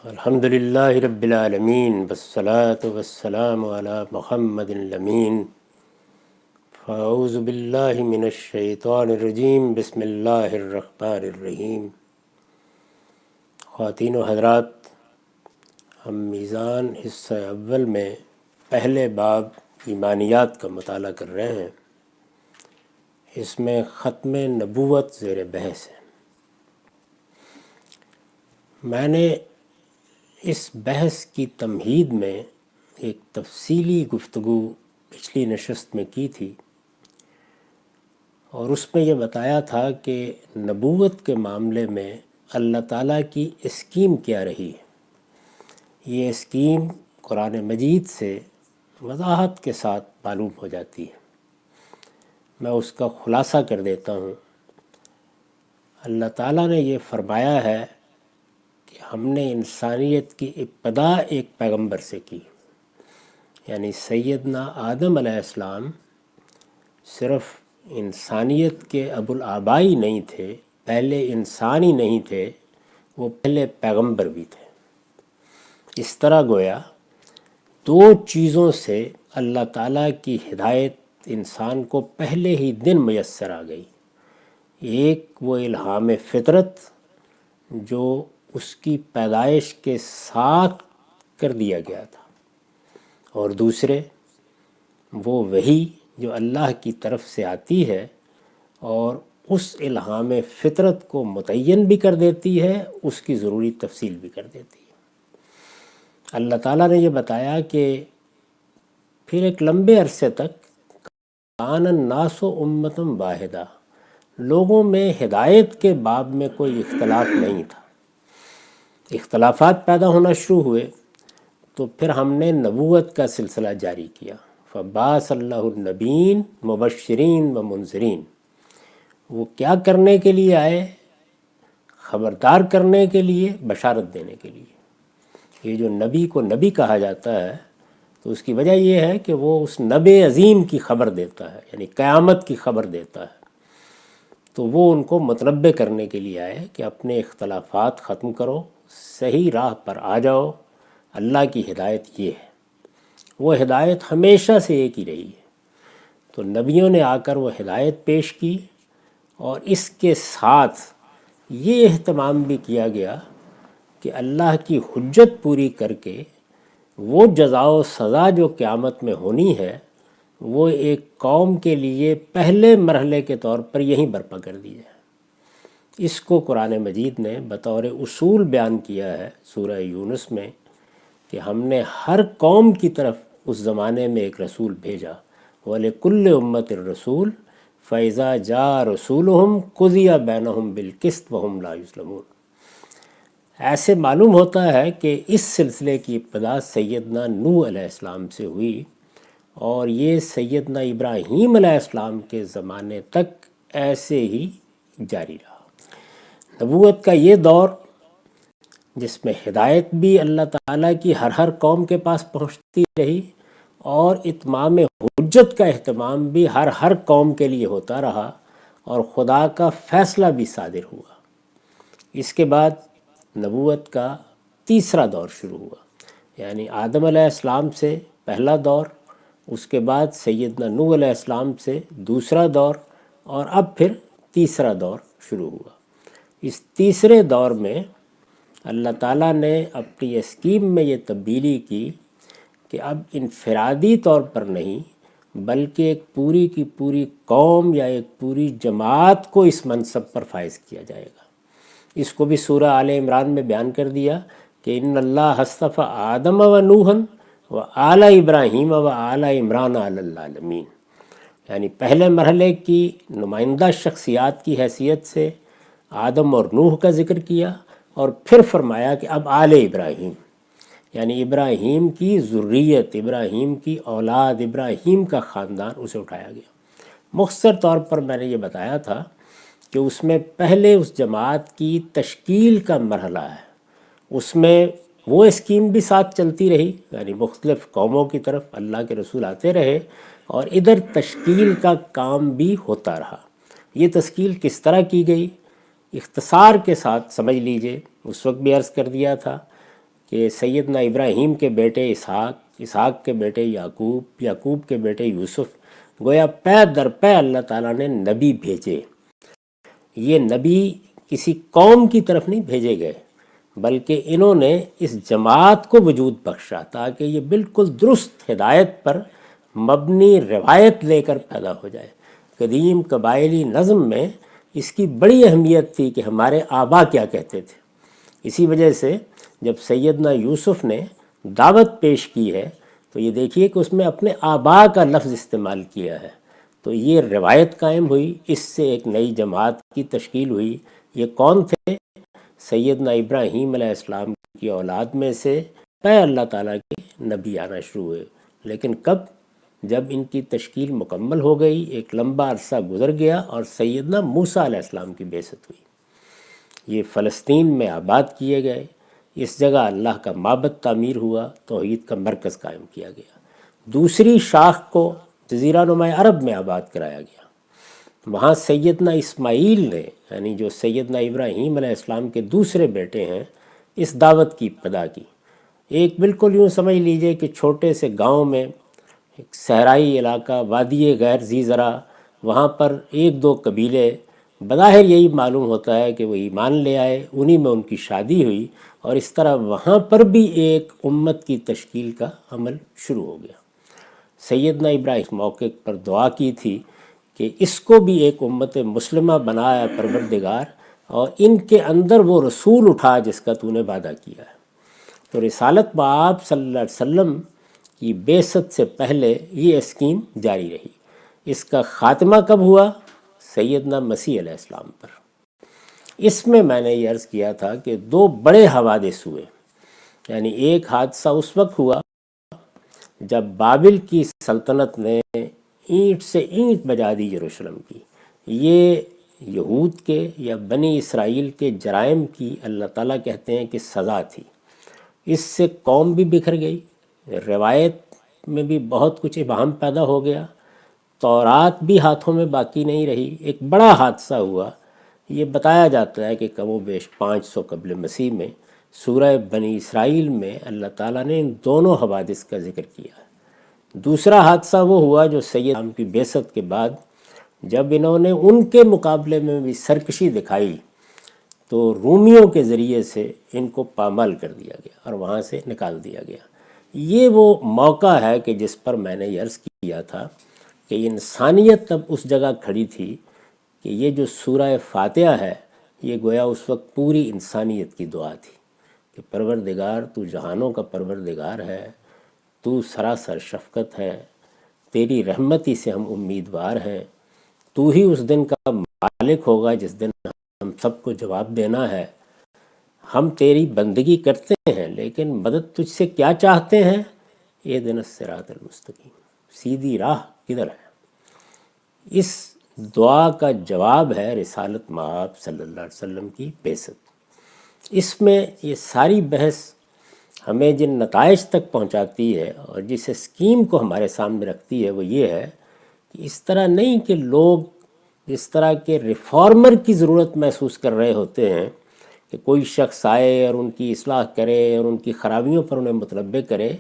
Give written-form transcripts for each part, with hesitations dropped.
الحمدللہ رب العالمین والصلاة والسلام علی محمد الامین فاعوذ باللہ من الشیطان الرجیم بسم اللہ الرحمن الرحیم۔ خواتین و حضرات، ہم میزان حصہ اول میں پہلے باب ایمانیات کا مطالعہ کر رہے ہیں۔ اس میں ختم نبوت زیر بحث ہے۔ میں نے اس بحث کی تمہید میں ایک تفصیلی گفتگو پچھلی نشست میں کی تھی، اور اس میں یہ بتایا تھا کہ نبوت کے معاملے میں اللہ تعالیٰ کی اسکیم کیا رہی ہے۔ یہ اسکیم قرآن مجید سے وضاحت کے ساتھ معلوم ہو جاتی ہے۔ میں اس کا خلاصہ کر دیتا ہوں۔ اللہ تعالیٰ نے یہ فرمایا ہے کہ ہم نے انسانیت کی ابتدا ایک پیغمبر سے کی، یعنی سیدنا آدم علیہ السلام صرف انسانیت کے ابوالآبائی نہیں تھے، پہلے انسان ہی نہیں تھے، وہ پہلے پیغمبر بھی تھے۔ اس طرح گویا دو چیزوں سے اللہ تعالیٰ کی ہدایت انسان کو پہلے ہی دن میسر آ گئی۔ ایک وہ الہام فطرت جو اس کی پیدائش کے ساتھ کر دیا گیا تھا، اور دوسرے وہ وحی جو اللہ کی طرف سے آتی ہے اور اس الہام فطرت کو متعین بھی کر دیتی ہے، اس کی ضروری تفصیل بھی کر دیتی ہے۔ اللہ تعالیٰ نے یہ بتایا کہ پھر ایک لمبے عرصے تک کان الناس امۃ واحدہ، لوگوں میں ہدایت کے باب میں کوئی اختلاف نہیں تھا۔ اختلافات پیدا ہونا شروع ہوئے تو پھر ہم نے نبوت کا سلسلہ جاری کیا۔ فبعث اللہ النبیین مبشرین و منذرین۔ وہ کیا کرنے کے لیے آئے؟ خبردار کرنے کے لیے، بشارت دینے کے لیے۔ یہ جو نبی کو نبی کہا جاتا ہے تو اس کی وجہ یہ ہے کہ وہ اس نبی عظیم کی خبر دیتا ہے، یعنی قیامت کی خبر دیتا ہے۔ تو وہ ان کو متنبع کرنے کے لیے آئے کہ اپنے اختلافات ختم کرو، صحیح راہ پر آ جاؤ۔ اللہ کی ہدایت یہ ہے، وہ ہدایت ہمیشہ سے ایک ہی رہی ہے۔ تو نبیوں نے آ کر وہ ہدایت پیش کی، اور اس کے ساتھ یہ اہتمام بھی کیا گیا کہ اللہ کی حجت پوری کر کے وہ جزا و سزا جو قیامت میں ہونی ہے، وہ ایک قوم کے لیے پہلے مرحلے کے طور پر یہیں برپا کر دی جائے۔ اس کو قرآن مجید نے بطور اصول بیان کیا ہے سورہ یونس میں، کہ ہم نے ہر قوم کی طرف اس زمانے میں ایک رسول بھیجا۔ وَلِكُلِّ أُمَّةٍ رَسُولٌ فَإِذَا جَاءَ رَسُولُهُمْ قُضِيَ بَيْنَهُمْ بِالْقِسْطِ وَهُمْ لَا يُظْلَمُونَ۔ ایسے معلوم ہوتا ہے کہ اس سلسلے کی ابتدا سیدنا نوح علیہ السلام سے ہوئی، اور یہ سیدنا ابراہیم علیہ السلام کے زمانے تک ایسے ہی جاری رہا۔ نبوت کا یہ دور جس میں ہدایت بھی اللہ تعالیٰ کی ہر قوم کے پاس پہنچتی رہی، اور اتمام حجت کا اہتمام بھی ہر قوم کے لیے ہوتا رہا، اور خدا کا فیصلہ بھی صادر ہوا۔ اس کے بعد نبوت کا تیسرا دور شروع ہوا، یعنی آدم علیہ السلام سے پہلا دور، اس کے بعد سیدنا نوح علیہ السلام سے دوسرا دور، اور اب پھر تیسرا دور شروع ہوا۔ اس تیسرے دور میں اللہ تعالیٰ نے اپنی اسکیم میں یہ تبدیلی کی کہ اب انفرادی طور پر نہیں، بلکہ ایک پوری کی پوری قوم یا ایک پوری جماعت کو اس منصب پر فائز کیا جائے گا۔ اس کو بھی سورہ آل عمران میں بیان کر دیا کہ ان اللہ اصطفیٰ آدم و نوحًا و آل ابراہیم و آل عمران علی العالمین، یعنی پہلے مرحلے کی نمائندہ شخصیات کی حیثیت سے آدم اور نوح کا ذکر کیا، اور پھر فرمایا کہ اب آل ابراہیم، یعنی ابراہیم کی ذریت، ابراہیم کی اولاد، ابراہیم کا خاندان، اسے اٹھایا گیا۔ مختصر طور پر میں نے یہ بتایا تھا کہ اس میں پہلے اس جماعت کی تشکیل کا مرحلہ ہے، اس میں وہ اسکیم بھی ساتھ چلتی رہی، یعنی مختلف قوموں کی طرف اللہ کے رسول آتے رہے، اور ادھر تشکیل کا کام بھی ہوتا رہا۔ یہ تشکیل کس طرح کی گئی، اختصار کے ساتھ سمجھ لیجئے، اس وقت بھی عرض کر دیا تھا کہ سیدنا ابراہیم کے بیٹے اسحاق، اسحاق کے بیٹے یعقوب، یعقوب کے بیٹے یوسف، گویا پے در پے اللہ تعالیٰ نے نبی بھیجے۔ یہ نبی کسی قوم کی طرف نہیں بھیجے گئے، بلکہ انہوں نے اس جماعت کو وجود بخشا تاکہ یہ بالکل درست ہدایت پر مبنی روایت لے کر پیدا ہو جائے۔ قدیم قبائلی نظم میں اس کی بڑی اہمیت تھی کہ ہمارے آبا کیا کہتے تھے۔ اسی وجہ سے جب سیدنا یوسف نے دعوت پیش کی ہے تو یہ دیکھیے کہ اس میں اپنے آبا کا لفظ استعمال کیا ہے، تو یہ روایت قائم ہوئی، اس سے ایک نئی جماعت کی تشکیل ہوئی۔ یہ کون تھے؟ سیدنا ابراہیم علیہ السلام کی اولاد میں سے پے اللہ تعالیٰ کے نبی آنا شروع ہوئے، لیکن کب؟ جب ان کی تشکیل مکمل ہو گئی، ایک لمبا عرصہ گزر گیا اور سیدنا موسیٰ علیہ السلام کی بعثت ہوئی۔ یہ فلسطین میں آباد کیے گئے، اس جگہ اللہ کا معبد تعمیر ہوا، توحید کا مرکز قائم کیا گیا۔ دوسری شاخ کو جزیرہ نما عرب میں آباد کرایا گیا، وہاں سیدنا اسماعیل نے، یعنی جو سیدنا ابراہیم علیہ السلام کے دوسرے بیٹے ہیں، اس دعوت کی ابتدا کی۔ ایک بالکل یوں سمجھ لیجئے کہ چھوٹے سے گاؤں میں، ایک صحرائی علاقہ، وادی غیر ذی زرع، وہاں پر ایک دو قبیلے، بظاہر یہی معلوم ہوتا ہے کہ وہ ایمان لے آئے، انہی میں ان کی شادی ہوئی، اور اس طرح وہاں پر بھی ایک امت کی تشکیل کا عمل شروع ہو گیا۔ سیدنا ابراہیم موقع پر دعا کی تھی کہ اس کو بھی ایک امت مسلمہ بنایا پروردگار، اور ان کے اندر وہ رسول اٹھا جس کا تو نے وعدہ کیا ہے۔ تو رسالت بآب صلی اللہ علیہ وسلم کی بعثت سے پہلے یہ اسکیم جاری رہی۔ اس کا خاتمہ کب ہوا؟ سیدنا مسیح علیہ السلام پر۔ اس میں نے یہ عرض کیا تھا کہ دو بڑے حوادث ہوئے، یعنی ایک حادثہ اس وقت ہوا جب بابل کی سلطنت نے اینٹ سے اینٹ بجا دی یروشلم کی۔ یہ یہود کے یا بنی اسرائیل کے جرائم کی اللہ تعالیٰ کہتے ہیں کہ سزا تھی۔ اس سے قوم بھی بکھر گئی، روایت میں بھی بہت کچھ ابہام پیدا ہو گیا، تورات بھی ہاتھوں میں باقی نہیں رہی۔ ایک بڑا حادثہ ہوا، یہ بتایا جاتا ہے کہ کم و بیش 500 قبل مسیح میں سورہ بنی اسرائیل میں اللہ تعالیٰ نے ان دونوں حوادث کا ذکر کیا ہے۔ دوسرا حادثہ وہ ہوا جو سید عام کی بعثت کے بعد جب انہوں نے ان کے مقابلے میں بھی سرکشی دکھائی تو رومیوں کے ذریعے سے ان کو پامال کر دیا گیا اور وہاں سے نکال دیا گیا۔ یہ وہ موقع ہے کہ جس پر میں نے عرض کیا تھا کہ انسانیت تب اس جگہ کھڑی تھی کہ یہ جو سورہ فاتحہ ہے یہ گویا اس وقت پوری انسانیت کی دعا تھی کہ پروردگار تو جہانوں کا پروردگار ہے، تو سراسر شفقت ہے، تیری رحمتی سے ہم امیدوار ہیں، تو ہی اس دن کا مالک ہوگا جس دن ہم سب کو جواب دینا ہے۔ ہم تیری بندگی کرتے ہیں لیکن مدد تجھ سے کیا چاہتے ہیں؟ اہدنا الصراط المستقیم، سیدھی راہ کدھر ہے؟ اس دعا کا جواب ہے رسالت مآب صلی اللہ علیہ وسلم کی بعثت۔ اس میں یہ ساری بحث ہمیں جن نتائج تک پہنچاتی ہے اور جس اسکیم کو ہمارے سامنے رکھتی ہے وہ یہ ہے کہ اس طرح نہیں کہ لوگ جس طرح کے ریفارمر کی ضرورت محسوس کر رہے ہوتے ہیں کہ کوئی شخص آئے اور ان کی اصلاح کرے اور ان کی خرابیوں پر انہیں متنبہ کرے۔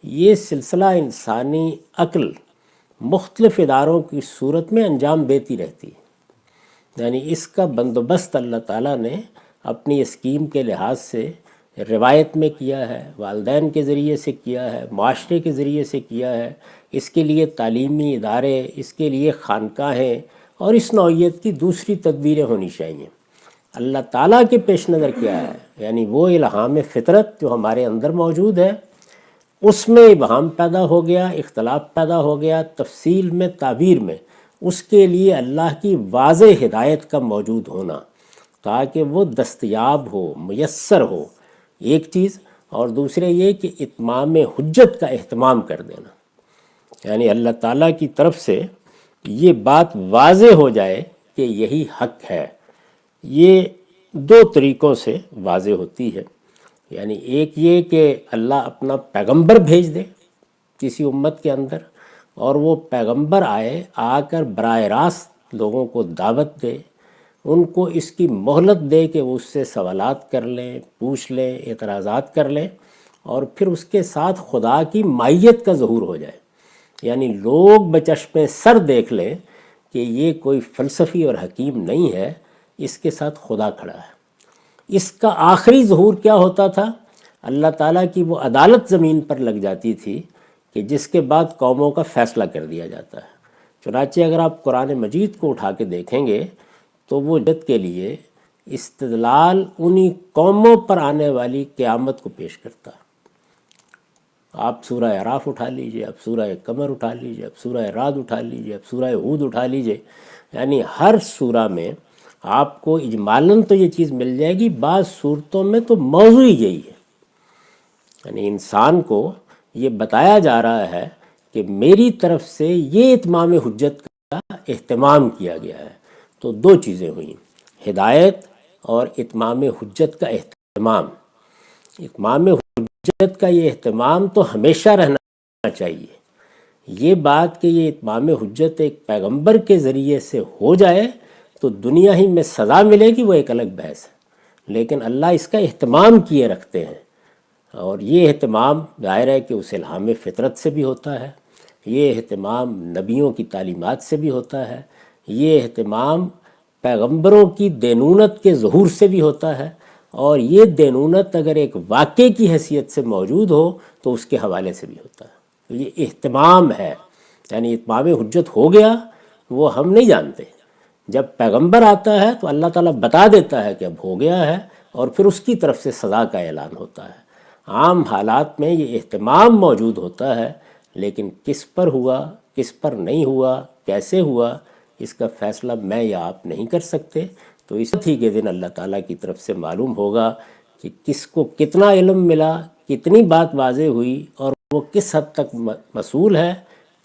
یہ سلسلہ انسانی عقل مختلف اداروں کی صورت میں انجام دیتی رہتی ہے، یعنی اس کا بندوبست اللہ تعالیٰ نے اپنی اسکیم کے لحاظ سے روایت میں کیا ہے، والدین کے ذریعے سے کیا ہے، معاشرے کے ذریعے سے کیا ہے، اس کے لیے تعلیمی ادارے، اس کے لیے خانقاہیں اور اس نوعیت کی دوسری تدبیریں ہونی چاہیے۔ اللہ تعالیٰ کے پیش نظر کیا ہے؟ یعنی وہ الہام فطرت جو ہمارے اندر موجود ہے اس میں ابہام پیدا ہو گیا، اختلاف پیدا ہو گیا، تفصیل میں، تعبیر میں، اس کے لیے اللہ کی واضح ہدایت کا موجود ہونا تاکہ وہ دستیاب ہو، میسر ہو، ایک چیز، اور دوسرے یہ کہ اتمام حجت کا اہتمام کر دینا، یعنی اللہ تعالیٰ کی طرف سے یہ بات واضح ہو جائے کہ یہی حق ہے۔ یہ دو طریقوں سے واضح ہوتی ہے، یعنی ایک یہ کہ اللہ اپنا پیغمبر بھیج دے کسی امت کے اندر اور وہ پیغمبر آ کر براہ راست لوگوں کو دعوت دے، ان کو اس کی مہلت دے کہ وہ اس سے سوالات کر لیں، پوچھ لیں، اعتراضات کر لیں، اور پھر اس کے ساتھ خدا کی مائیت کا ظہور ہو جائے، یعنی لوگ بچشمِ سر دیکھ لیں کہ یہ کوئی فلسفی اور حکیم نہیں ہے، اس کے ساتھ خدا کھڑا ہے۔ اس کا آخری ظہور کیا ہوتا تھا؟ اللہ تعالیٰ کی وہ عدالت زمین پر لگ جاتی تھی کہ جس کے بعد قوموں کا فیصلہ کر دیا جاتا ہے۔ چنانچہ اگر آپ قرآن مجید کو اٹھا کے دیکھیں گے تو وہ جد کے لیے استدلال انہی قوموں پر آنے والی قیامت کو پیش کرتا ہے۔ آپ سورہ اعراف اٹھا لیجئے، آپ سورہ قمر اٹھا لیجئے، آپ سورہ رعد اٹھا لیجئے، آپ سورہ ہود اٹھا لیجئے، یعنی ہر سورہ میں آپ کو اجمالاً تو یہ چیز مل جائے گی، بعض صورتوں میں تو موضوع ہی یہی ہے، یعنی انسان کو یہ بتایا جا رہا ہے کہ میری طرف سے یہ اتمام حجت کا اہتمام کیا گیا ہے۔ تو دو چیزیں ہوئیں، ہدایت اور اتمام حجت کا اہتمام۔ اتمام حجت کا یہ اہتمام تو ہمیشہ رہنا چاہیے۔ یہ بات کہ یہ اتمام حجت ایک پیغمبر کے ذریعے سے ہو جائے تو دنیا ہی میں سزا ملے گی، وہ ایک الگ بحث ہے، لیکن اللہ اس کا اہتمام کیے رکھتے ہیں، اور یہ اہتمام ظاہر ہے کہ اس الہام فطرت سے بھی ہوتا ہے، یہ اہتمام نبیوں کی تعلیمات سے بھی ہوتا ہے، یہ اہتمام پیغمبروں کی دینونت کے ظہور سے بھی ہوتا ہے، اور یہ دینونت اگر ایک واقعے کی حیثیت سے موجود ہو تو اس کے حوالے سے بھی ہوتا ہے۔ تو یہ اہتمام ہے، یعنی اتمام حجت ہو گیا وہ ہم نہیں جانتے، جب پیغمبر آتا ہے تو اللہ تعالیٰ بتا دیتا ہے کہ اب ہو گیا ہے، اور پھر اس کی طرف سے سزا کا اعلان ہوتا ہے۔ عام حالات میں یہ اہتمام موجود ہوتا ہے، لیکن کس پر ہوا، کس پر نہیں ہوا، کیسے ہوا، اس کا فیصلہ میں یا آپ نہیں کر سکتے۔ تو اس ہی کے دن اللہ تعالیٰ کی طرف سے معلوم ہوگا کہ کس کو کتنا علم ملا، کتنی بات واضح ہوئی، اور وہ کس حد تک مسئول ہے،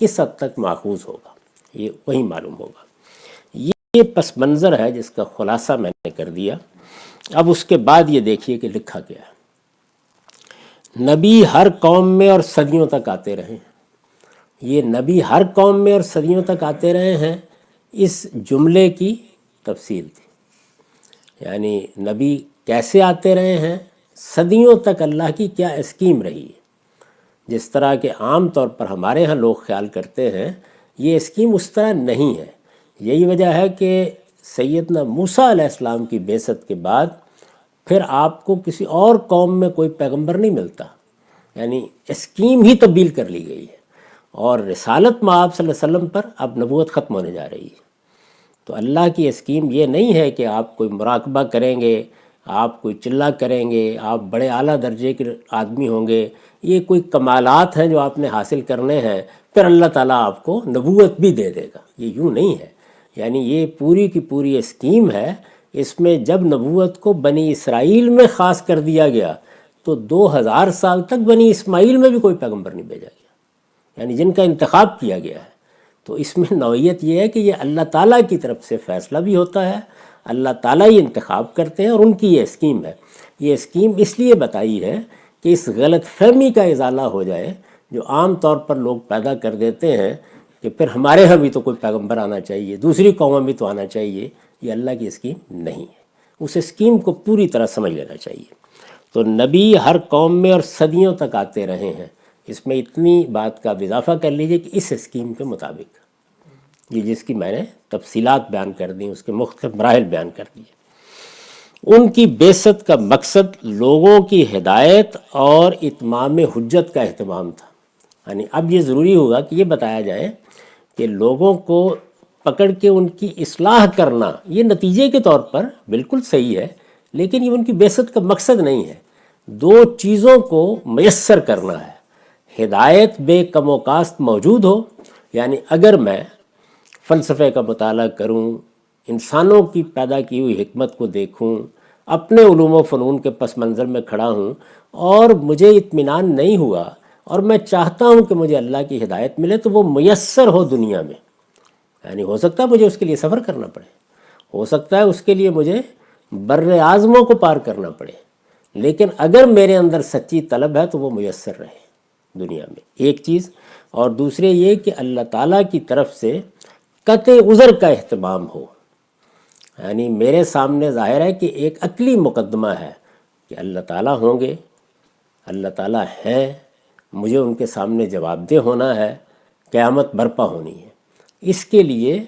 کس حد تک ماخوذ ہوگا، یہ وہی معلوم ہوگا۔ یہ پس منظر ہے جس کا خلاصہ میں نے کر دیا۔ اب اس کے بعد یہ دیکھیے کہ لکھا کیا ہے۔ نبی ہر قوم میں اور صدیوں تک آتے رہے ہیں۔ یہ نبی ہر قوم میں اور صدیوں تک آتے رہے ہیں، اس جملے کی تفصیل تھی، یعنی نبی کیسے آتے رہے ہیں، صدیوں تک اللہ کی کیا اسکیم رہی ہے۔ جس طرح کہ عام طور پر ہمارے ہاں لوگ خیال کرتے ہیں، یہ اسکیم اس طرح نہیں ہے۔ یہی وجہ ہے کہ سیدنا موسیٰ علیہ السلام کی بعثت کے بعد پھر آپ کو کسی اور قوم میں کوئی پیغمبر نہیں ملتا، یعنی اسکیم ہی تبدیل کر لی گئی ہے، اور رسالت مآب صلی اللہ علیہ وسلم پر اب نبوت ختم ہونے جا رہی ہے۔ تو اللہ کی اسکیم یہ نہیں ہے کہ آپ کوئی مراقبہ کریں گے، آپ کوئی چلہ کریں گے، آپ بڑے اعلیٰ درجے کے آدمی ہوں گے، یہ کوئی کمالات ہیں جو آپ نے حاصل کرنے ہیں، پھر اللہ تعالیٰ آپ کو نبوت بھی دے دے گا، یہ یوں نہیں ہے۔ یعنی یہ پوری کی پوری اسکیم ہے۔ اس میں جب نبوت کو بنی اسرائیل میں خاص کر دیا گیا تو 2000 سال تک بنی اسماعیل میں بھی کوئی پیغمبر نہیں بھیجا گیا، یعنی جن کا انتخاب کیا گیا ہے۔ تو اس میں نوعیت یہ ہے کہ یہ اللہ تعالیٰ کی طرف سے فیصلہ بھی ہوتا ہے، اللہ تعالیٰ ہی انتخاب کرتے ہیں، اور ان کی یہ اسکیم ہے۔ یہ اسکیم اس لیے بتائی ہے کہ اس غلط فہمی کا ازالہ ہو جائے جو عام طور پر لوگ پیدا کر دیتے ہیں کہ پھر ہمارے ہاں بھی تو کوئی پیغمبر آنا چاہیے، دوسری قوموں بھی تو آنا چاہیے۔ یہ اللہ کی اسکیم نہیں ہے، اس اسکیم کو پوری طرح سمجھ لینا چاہیے۔ تو نبی ہر قوم میں اور صدیوں تک آتے رہے ہیں، اس میں اتنی بات کا اضافہ کر لیجئے کہ اس اسکیم کے مطابق، یہ جس کی میں نے تفصیلات بیان کر دیں، اس کے مختلف مراحل بیان کر دیے۔ ان کی بعثت کا مقصد لوگوں کی ہدایت اور اتمام حجت کا اہتمام تھا۔ یعنی اب یہ ضروری ہوگا کہ یہ بتایا جائے کہ لوگوں کو پکڑ کے ان کی اصلاح کرنا یہ نتیجے کے طور پر بالکل صحیح ہے، لیکن یہ ان کی بعثت کا مقصد نہیں ہے۔ دو چیزوں کو میسر کرنا ہے، ہدایت بے کم و کاست موجود ہو، یعنی اگر میں فلسفے کا مطالعہ کروں، انسانوں کی پیدا کی ہوئی حکمت کو دیکھوں، اپنے علوم و فنون کے پس منظر میں کھڑا ہوں، اور مجھے اطمینان نہیں ہوا اور میں چاہتا ہوں کہ مجھے اللہ کی ہدایت ملے، تو وہ میسر ہو دنیا میں۔ یعنی ہو سکتا ہے مجھے اس کے لیے سفر کرنا پڑے، ہو سکتا ہے اس کے لیے مجھے بر اعظموں کو پار کرنا پڑے، لیکن اگر میرے اندر سچی طلب ہے تو وہ میسر رہے دنیا میں، ایک چیز۔ اور دوسرے یہ کہ اللہ تعالیٰ کی طرف سے قطع عذر کا اہتمام ہو، یعنی میرے سامنے ظاہر ہے کہ ایک عقلی مقدمہ ہے کہ اللہ تعالیٰ ہوں گے، اللہ تعالیٰ ہیں، مجھے ان کے سامنے جواب دہ ہونا ہے، قیامت برپا ہونی ہے۔ اس کے لیے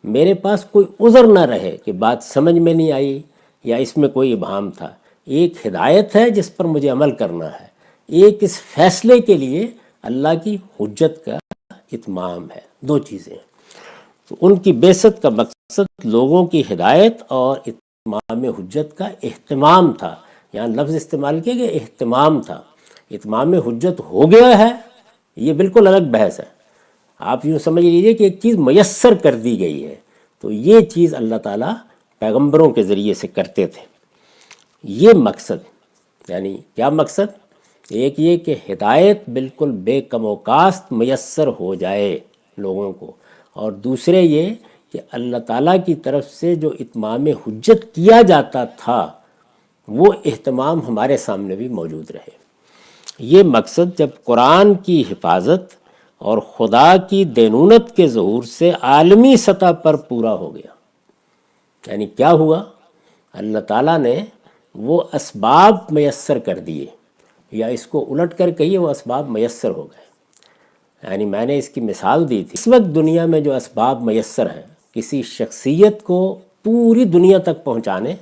میرے پاس کوئی عذر نہ رہے کہ بات سمجھ میں نہیں آئی یا اس میں کوئی ابہام تھا۔ ایک ہدایت ہے جس پر مجھے عمل کرنا ہے، ایک اس فیصلے کے لیے اللہ کی حجت کا اتمام ہے۔ دو چیزیں ہیں۔ تو ان کی بعثت کا مقصد لوگوں کی ہدایت اور اتمام حجت کا اہتمام تھا۔ یہاں لفظ استعمال کیا گیا اہتمام تھا۔ اتمام حجت ہو گیا ہے، یہ بالکل الگ بحث ہے۔ آپ یوں سمجھ لیجئے کہ ایک چیز میسر کر دی گئی ہے، تو یہ چیز اللہ تعالیٰ پیغمبروں کے ذریعے سے کرتے تھے۔ یہ مقصد، یعنی کیا مقصد؟ ایک یہ کہ ہدایت بالکل بے کم و کاست میسر ہو جائے لوگوں کو، اور دوسرے یہ کہ اللہ تعالیٰ کی طرف سے جو اتمام حجت کیا جاتا تھا وہ اہتمام ہمارے سامنے بھی موجود رہے۔ یہ مقصد جب قرآن کی حفاظت اور خدا کی دینونت کے ظہور سے عالمی سطح پر پورا ہو گیا، یعنی کیا ہوا؟ اللہ تعالیٰ نے وہ اسباب میسر کر دیے، یا اس کو الٹ کر کہیے وہ اسباب میسر ہو گئے۔ یعنی میں نے اس کی مثال دی تھی، اس وقت دنیا میں جو اسباب میسر ہیں کسی شخصیت کو پوری دنیا تک پہنچانے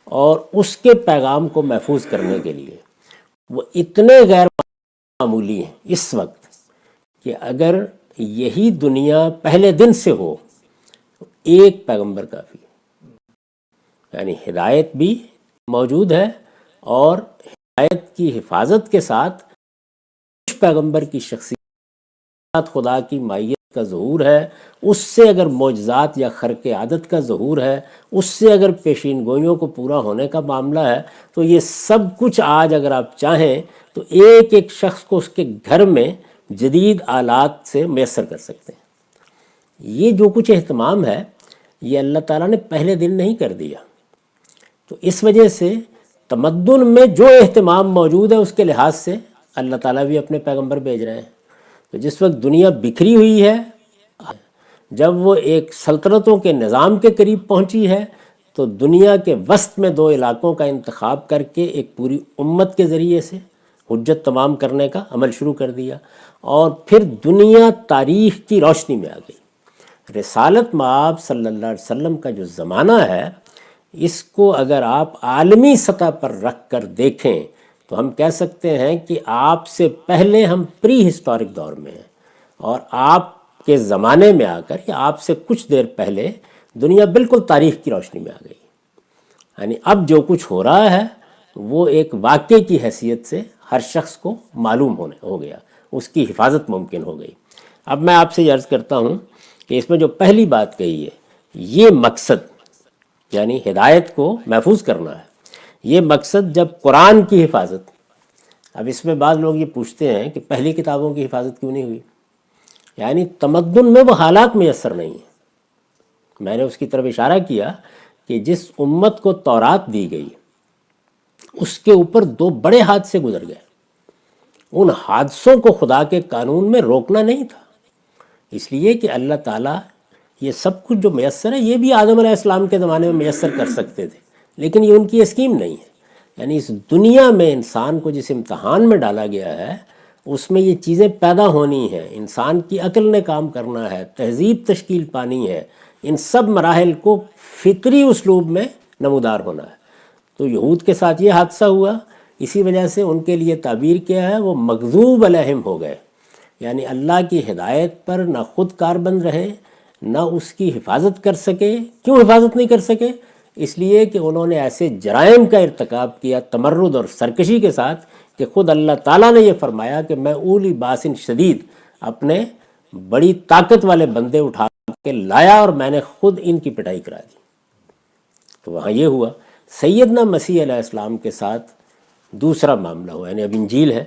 اور اس کے پیغام کو محفوظ کرنے کے لیے، وہ اتنے غیر معمولی ہیں اس وقت کہ اگر یہی دنیا پہلے دن سے ہو تو ایک پیغمبر کافی ہے۔ یعنی ہدایت بھی موجود ہے، اور ہدایت کی حفاظت کے ساتھ کچھ پیغمبر کی شخصیت خدا کی مائیت کا ظہور ہے، اس سے اگر معجزات یا خرق عادت کا ظہور ہے، اس سے اگر پیشین گوئیوں کو پورا ہونے کا معاملہ ہے، تو یہ سب کچھ آج اگر آپ چاہیں تو ایک ایک شخص کو اس کے گھر میں جدید آلات سے میسر کر سکتے ہیں۔ یہ جو کچھ اہتمام ہے یہ اللہ تعالیٰ نے پہلے دن نہیں کر دیا، تو اس وجہ سے تمدن میں جو اہتمام موجود ہے اس کے لحاظ سے اللہ تعالیٰ بھی اپنے پیغمبر بھیج رہے ہیں۔ تو جس وقت دنیا بکھری ہوئی ہے، جب وہ ایک سلطنتوں کے نظام کے قریب پہنچی ہے، تو دنیا کے وسط میں دو علاقوں کا انتخاب کر کے ایک پوری امت کے ذریعے سے حجت تمام کرنے کا عمل شروع کر دیا، اور پھر دنیا تاریخ کی روشنی میں آ گئی۔ رسالت مآب صلی اللہ علیہ وسلم کا جو زمانہ ہے، اس کو اگر آپ عالمی سطح پر رکھ کر دیکھیں تو ہم کہہ سکتے ہیں کہ آپ سے پہلے ہم پری ہسٹورک دور میں ہیں، اور آپ کے زمانے میں آ کر یا آپ سے کچھ دیر پہلے دنیا بالکل تاریخ کی روشنی میں آ گئی۔ یعنی اب جو کچھ ہو رہا ہے وہ ایک واقعے کی حیثیت سے ہر شخص کو معلوم ہو گیا، اس کی حفاظت ممکن ہو گئی۔ اب میں آپ سے یہ عرض کرتا ہوں کہ اس میں جو پہلی بات کہی ہے، یہ مقصد یعنی ہدایت کو محفوظ کرنا ہے، یہ مقصد جب قرآن کی حفاظت۔ اب اس میں بعض لوگ یہ پوچھتے ہیں کہ پہلی کتابوں کی حفاظت کیوں نہیں ہوئی؟ یعنی تمدن میں وہ حالات میسر نہیں ہیں۔ میں نے اس کی طرف اشارہ کیا کہ جس امت کو تورات دی گئی اس کے اوپر دو بڑے حادثے گزر گئے، ان حادثوں کو خدا کے قانون میں روکنا نہیں تھا، اس لیے کہ اللہ تعالیٰ یہ سب کچھ جو میسر ہے یہ بھی آدم علیہ السلام کے زمانے میں میسر کر سکتے تھے، لیکن یہ ان کی اسکیم نہیں ہے۔ یعنی اس دنیا میں انسان کو جس امتحان میں ڈالا گیا ہے اس میں یہ چیزیں پیدا ہونی ہیں، انسان کی عقل نے کام کرنا ہے، تہذیب تشکیل پانی ہے، ان سب مراحل کو فطری اسلوب میں نمودار ہونا ہے۔ تو یہود کے ساتھ یہ حادثہ ہوا، اسی وجہ سے ان کے لیے تعبیر کیا ہے، وہ مغضوب علیہم ہو گئے، یعنی اللہ کی ہدایت پر نہ خود کاربند رہے نہ اس کی حفاظت کر سکے۔ کیوں حفاظت نہیں کر سکے؟ اس لیے کہ انہوں نے ایسے جرائم کا ارتکاب کیا تمرد اور سرکشی کے ساتھ کہ خود اللہ تعالیٰ نے یہ فرمایا کہ میں اولی باسن شدید اپنے بڑی طاقت والے بندے اٹھا کے لایا اور میں نے خود ان کی پٹائی کرا دی۔ تو وہاں یہ ہوا۔ سیدنا مسیح علیہ السلام کے ساتھ دوسرا معاملہ ہوا، یعنی اب انجیل ہے،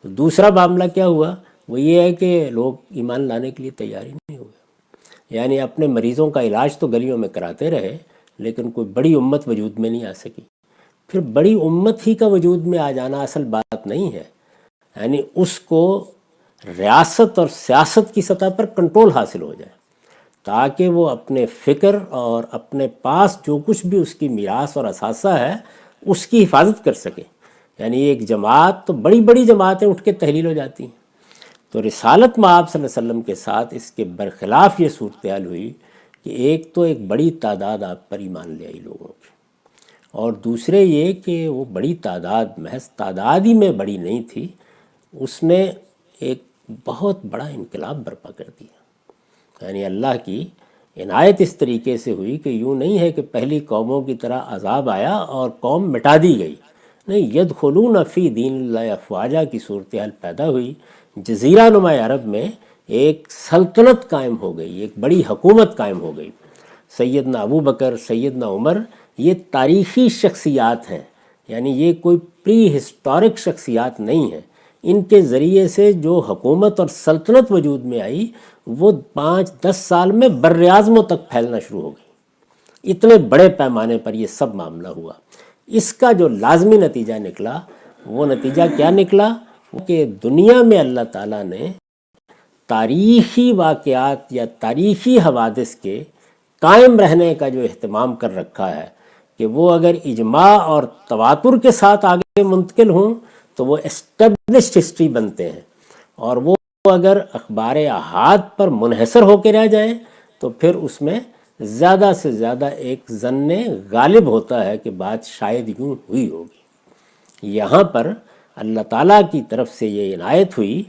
تو دوسرا معاملہ کیا ہوا؟ وہ یہ ہے کہ لوگ ایمان لانے کے لیے تیاری نہیں ہوئے، یعنی اپنے مریضوں کا علاج تو گلیوں میں کراتے رہے لیکن کوئی بڑی امت وجود میں نہیں آ سکی۔ پھر بڑی امت ہی کا وجود میں آ جانا اصل بات نہیں ہے، یعنی اس کو ریاست اور سیاست کی سطح پر کنٹرول حاصل ہو جائے۔ تاکہ وہ اپنے فکر اور اپنے پاس جو کچھ بھی اس کی میراث اور اثاثہ ہے اس کی حفاظت کر سکے۔ یعنی ایک جماعت تو بڑی بڑی جماعتیں اٹھ کے تحلیل ہو جاتی ہیں، تو رسالت مآب صلی اللہ علیہ وسلم کے ساتھ اس کے برخلاف یہ صورتحال ہوئی کہ ایک تو ایک بڑی تعداد آپ پر ایمان لے آئی لوگوں کی، اور دوسرے یہ کہ وہ بڑی تعداد محض تعداد ہی میں بڑی نہیں تھی، اس نے ایک بہت بڑا انقلاب برپا کر دیا۔ یعنی اللہ کی عنایت اس طریقے سے ہوئی کہ یوں نہیں ہے کہ پہلی قوموں کی طرح عذاب آیا اور قوم مٹا دی گئی، نہیں، یدخلون فی دین اللہ افواجا کی صورتحال پیدا ہوئی۔ جزیرہ نما عرب میں ایک سلطنت قائم ہو گئی، ایک بڑی حکومت قائم ہو گئی۔ سیدنا ابو بکر، سیدنا عمر، یہ تاریخی شخصیات ہیں، یعنی یہ کوئی پری ہسٹورک شخصیات نہیں ہیں۔ ان کے ذریعے سے جو حکومت اور سلطنت وجود میں آئی وہ 5-10 سال میں بر اعظموں تک پھیلنا شروع ہو گئی۔ اتنے بڑے پیمانے پر یہ سب معاملہ ہوا۔ اس کا جو لازمی نتیجہ نکلا، وہ نتیجہ کیا نکلا کہ دنیا میں اللہ تعالیٰ نے تاریخی واقعات یا تاریخی حوادث کے قائم رہنے کا جو اہتمام کر رکھا ہے کہ وہ اگر اجماع اور تواتر کے ساتھ آگے منتقل ہوں تو وہ اسٹیبلشڈ ہسٹری بنتے ہیں، اور وہ اگر اخبار احاد پر منحصر ہو کے رہ جائیں تو پھر اس میں زیادہ سے زیادہ ایک ظن غالب ہوتا ہے کہ بات شاید یوں ہوئی ہوگی۔ یہاں پر اللہ تعالیٰ کی طرف سے یہ عنایت ہوئی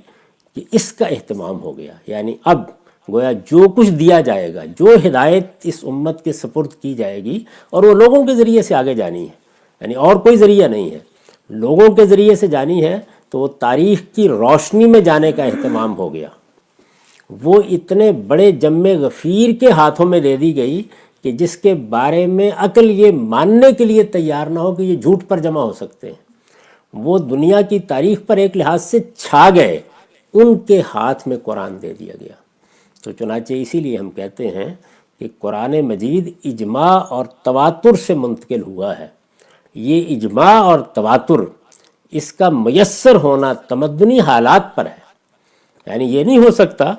کہ اس کا اہتمام ہو گیا، یعنی اب گویا جو کچھ دیا جائے گا، جو ہدایت اس امت کے سپرد کی جائے گی، اور وہ لوگوں کے ذریعے سے آگے جانی ہے، یعنی اور کوئی ذریعہ نہیں ہے، لوگوں کے ذریعے سے جانی ہے، تو وہ تاریخ کی روشنی میں جانے کا اہتمام ہو گیا۔ وہ اتنے بڑے جم غفیر کے ہاتھوں میں دے دی گئی کہ جس کے بارے میں عقل یہ ماننے کے لیے تیار نہ ہو کہ یہ جھوٹ پر جمع ہو سکتے ہیں۔ وہ دنیا کی تاریخ پر ایک لحاظ سے چھا گئے، ان کے ہاتھ میں قرآن دے دیا گیا۔ تو چنانچہ اسی لیے ہم کہتے ہیں کہ قرآن مجید اجماع اور تواتر سے منتقل ہوا ہے۔ یہ اجماع اور تواتر، اس کا میسر ہونا تمدنی حالات پر ہے۔ یعنی یہ نہیں ہو سکتا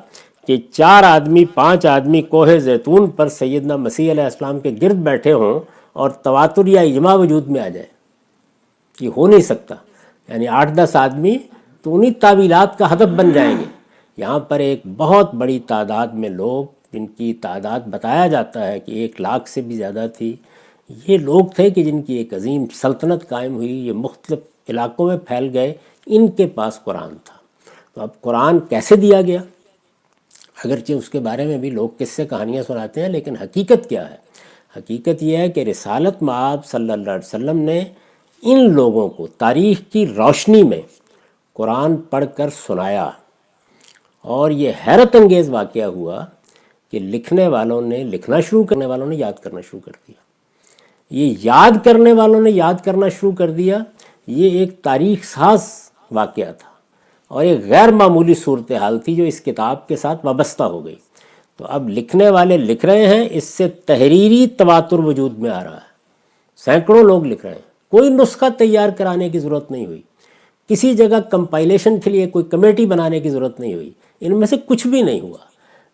کہ 4 آدمی 5 آدمی کوہ زیتون پر سیدنا مسیح علیہ السلام کے گرد بیٹھے ہوں اور تواتر یا اجماع وجود میں آ جائے، یہ ہو نہیں سکتا۔ یعنی 8-10 آدمی تو انہی تعویلات کا ہدف بن جائیں گے۔ یہاں پر ایک بہت بڑی تعداد میں لوگ، جن کی تعداد بتایا جاتا ہے کہ 1 لاکھ سے بھی زیادہ تھی، یہ لوگ تھے کہ جن کی ایک عظیم سلطنت قائم ہوئی، یہ مختلف علاقوں میں پھیل گئے، ان کے پاس قرآن تھا۔ تو اب قرآن کیسے دیا گیا؟ اگرچہ اس کے بارے میں بھی لوگ قصے کہانیاں سناتے ہیں، لیکن حقیقت کیا ہے؟ حقیقت یہ ہے کہ رسالت مآب صلی اللہ علیہ وسلم نے ان لوگوں کو تاریخ کی روشنی میں قرآن پڑھ کر سنایا، اور یہ حیرت انگیز واقعہ ہوا کہ لکھنے والوں نے لکھنا شروع، کرنے والوں نے یاد کرنا شروع کر دیا۔ یہ یاد کرنے والوں نے یاد کرنا شروع کر دیا، یہ ایک تاریخ ساز واقعہ تھا اور ایک غیر معمولی صورتحال تھی جو اس کتاب کے ساتھ وابستہ ہو گئی۔ تو اب لکھنے والے لکھ رہے ہیں، اس سے تحریری تواتر وجود میں آ رہا ہے، سینکڑوں لوگ لکھ رہے ہیں، کوئی نسخہ تیار کرانے کی ضرورت نہیں ہوئی، کسی جگہ کمپائلیشن کے لیے کوئی کمیٹی بنانے کی ضرورت نہیں ہوئی، ان میں سے کچھ بھی نہیں ہوا۔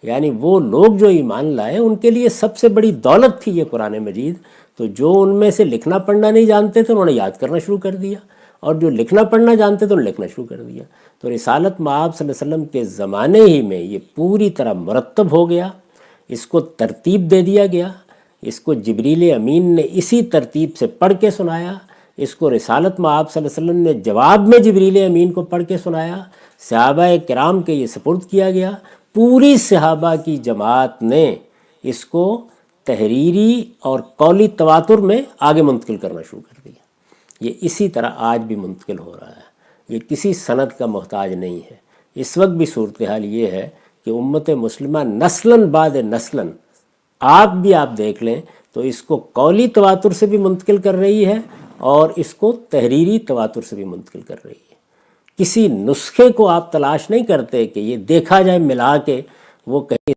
یعنی وہ لوگ جو ایمان لائے ان کے لیے سب سے بڑی دولت تھی یہ قرآن مجید۔ تو جو ان میں سے لکھنا پڑھنا نہیں جانتے تھے انہوں نے یاد کرنا شروع کر دیا، اور جو لکھنا پڑھنا جانتے تھے انہوں نے لکھنا شروع کر دیا۔ تو رسالت مآب صلی اللہ علیہ وسلم کے زمانے ہی میں یہ پوری طرح مرتب ہو گیا، اس کو ترتیب دے دیا گیا، اس کو جبریل امین نے اسی ترتیب سے پڑھ کے سنایا، اس کو رسالت مآب صلی اللہ علیہ وسلم نے جواب میں جبریل امین کو پڑھ کے سنایا، صحابہ کرام کے یہ سپرد کیا گیا، پوری صحابہ کی جماعت نے اس کو تحریری اور قولی تواتر میں آگے منتقل کرنا شروع کر دیا۔ یہ اسی طرح آج بھی منتقل ہو رہا ہے، یہ کسی سند کا محتاج نہیں ہے۔ اس وقت بھی صورتحال یہ ہے کہ امت مسلمہ نسلاً بعد نسلاً، آپ دیکھ لیں تو اس کو قولی تواتر سے بھی منتقل کر رہی ہے اور اس کو تحریری تواتر سے بھی منتقل کر رہی ہے۔ کسی نسخے کو آپ تلاش نہیں کرتے کہ یہ دیکھا جائے ملا کے وہ کہیں